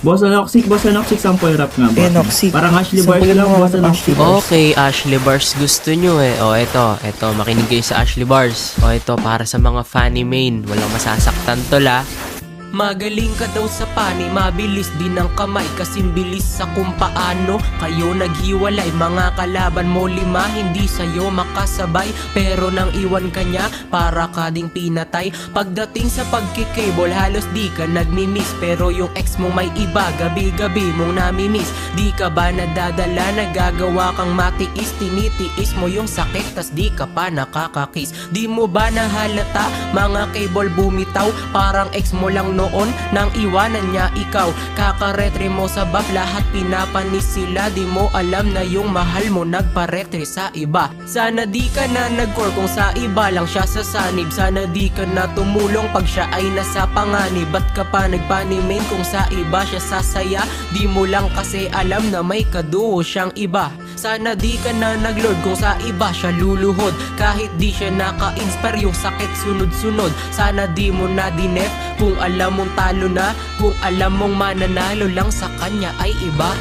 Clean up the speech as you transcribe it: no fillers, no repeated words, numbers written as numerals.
Boss Anoxic, sample rap nga boss. Anoxic. Parang Ashley Bars Sampulin lang, mo Boss ako ng Anoxic. Ashley Bars. Okay, Ashley Bars gusto nyo eh. O eto, makinig kayo sa Ashley Bars. O ito, para sa mga funny main. Walang masasaktan tol ah. Magaling ka daw sa pani, mabilis din ang kamay kasing bilis sa kung paano kayo naghiwalay. Mga kalaban mo 5, hindi sa'yo makasabay, pero nang iwan ka niya, para ka ding pinatay. Pagdating sa pagkikable, halos di ka nagmimiss, pero yung ex mo may iba, gabi-gabi mong namimiss. Di ka ba nadadala, nagagawa kang matiis, tinitiis mo yung sakit, tas di ka pa nakakakiss. Di mo ba nahalata, mga cable bumitaw, parang ex mo lang noon nang iwanan niya ikaw. Kakaretre mo sa buff, lahat pinapanis sila. Di mo alam na yung mahal mo nagparetre sa iba. Sana di ka na nag-core kung sa iba lang siya sasanib. Sana di ka na tumulong pag siya ay nasa panganib. Ba't ka pa nagpanimin kung sa iba siya sasaya? Di mo lang kasi alam na may kaduo siyang iba. Sana di ka na nag-lord kung sa iba siya luluhod. Kahit di siya naka-inspire, yung sakit sunod-sunod. Sana di mo na dinef kung alam mong talo na, kung alam mong mananalo lang sa kanya ay iba.